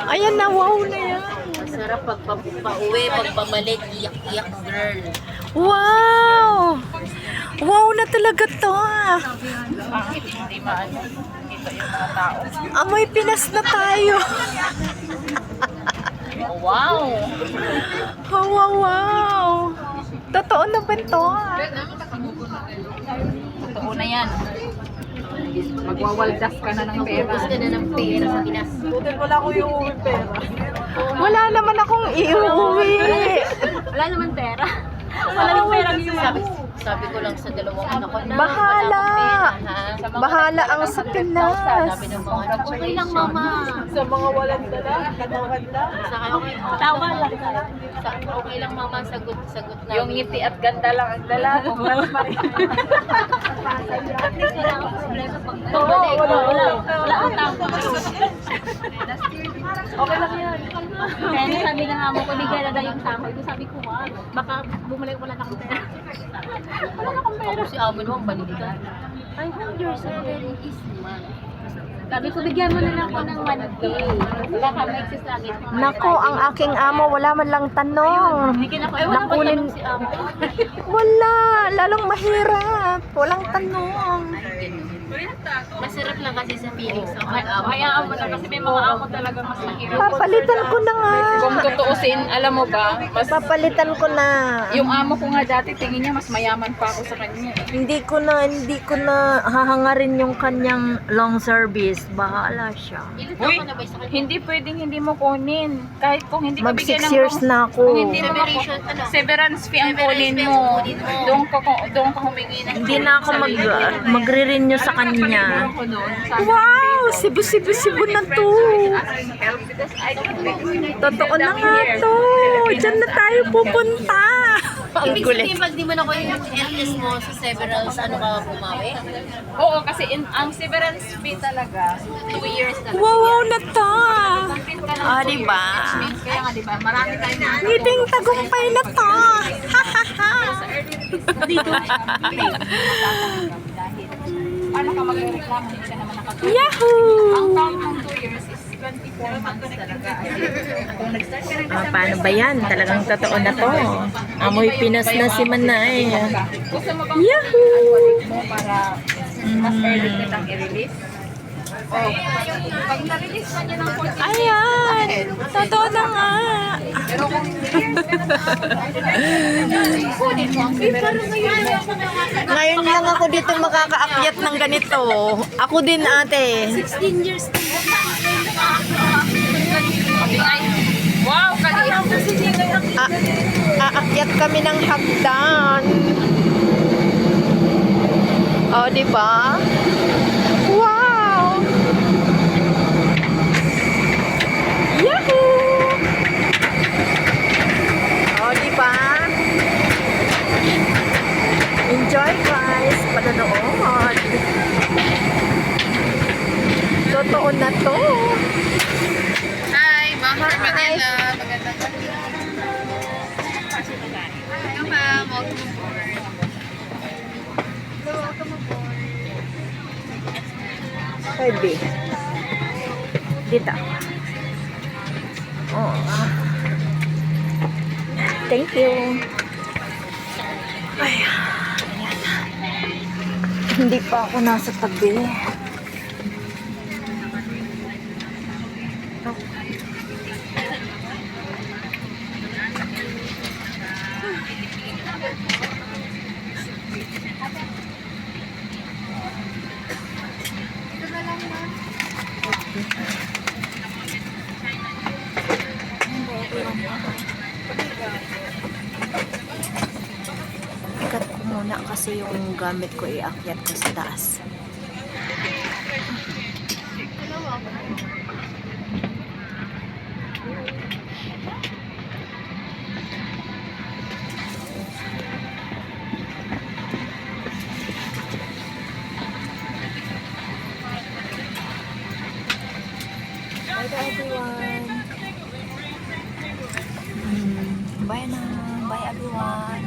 Ayan na, wow na yan. Masarap pag pauwi, pag pamalik, iyak-iyak girl. Wow! Wow na talaga to. Hindi maano. Dito yung mga tao. Amoy Pinas na tayo. Oh, wow! Oh, wow, wow. Totoo na ba to? Totoo na yan. Magwawaldas ka na ng pera. Focus ka na ng pera sa Pinas. Wala naman akong iuwi. Wala naman pera. Wala naman pera sabi ko lang sa dalawang anak ko na Bahala. wala akong pera, ha? Bahala ang sa Pinas. Sabi ng mga anak, okay lang mama. Sa mga walang dala, katawan lang. Saka okay, Tawa lang. okay lang mama, sagot na. Yung ngiti at ganda lang ang dala. Kung mas pa rin. Bumalik. Wala akong tama. Okay lang yan. Kaya sabi ng amo ko, bigyan na daw yung sahod ko. Sabi ko, baka bumalik wala na akong pera. Ako si amo naman balikan. I hope your salary is month. Sabi ko, bigyan mo na lang ako ng 1K. Baka may excess lagi. Nako, ang aking amo, wala man lang tanong. Nakunin. Wala, lalong mahirap. Walang tanong. Masarap lang kasi sa feelings ng mga amo. Hayaan mo na kasi may mga amo talaga mas mahirap. Papalitan ko na nga. Kung tutuusin, alam mo ba, mas Papalitan ko na. yung amo ko nga dati, tingin niya mas mayaman pa ako sa kanya. Hindi ko na hahangarin yung kanyang long service. Bahala siya. Ilan Uy, taon ka na ba sa kanya? hindi pwedeng hindi mo kunin. Kahit kung hindi ka Mag bigyan 6 ng years na ako. Kung hindi mo Separation, ano? severance fee ang Severance kunin fee mo. ang kunin mo. Doon ka humingi ng Hindi na ako magre-renew sa kanya. Wow! Sibu na to. Totoo na nga to. Diyan na tayo pupunta. Ang Ibig kulit. sabihin, pag di mo na ko yung LS mo sa severals, ano ka bumawi? Oo, kasi ang severance fee talaga, 2 years na. Wow na to. pin ka ng Ah, 2 diba? years. Kaya nga, diba? Marami tayong mga Ngiting tagumpay na to. dito. Dahil, paano ka magreklamo? Hindi ka naman nakatulog. Yahoo! Ang term ng 2 years is 24 months talaga. Kung nag-start ka rin Paano ba yan? Talagang totoo na to. Amoy Pinas na si Manay. gusto mo bang Yahoo! mo para mas early kitang i-release? Oh, pag na-release ka niya ng 14 Ayan! Totoo na nga. pero kung kunin mo ang severance fee. Ngayon lang ako dito makakaakyat ng ganito. Ako din ate. 16 years na. Wow, kanina ko Aakyat kami ng hagdan. Oh, di ba? Wow! Yahoo! Oh, di ba? Enjoy guys, panonood. Totoo na to. Hi, Bahar Manila. Magandang gabi. Hello, ma'am. Welcome aboard. Pwede. Dito. Oh. Thank you. Ay, ayan. Hindi pa ako nasa tabi. Ikat ko muna kasi yung gamit ko iakyat ko sa taas. Bye everyone. Bye na. Bye everyone.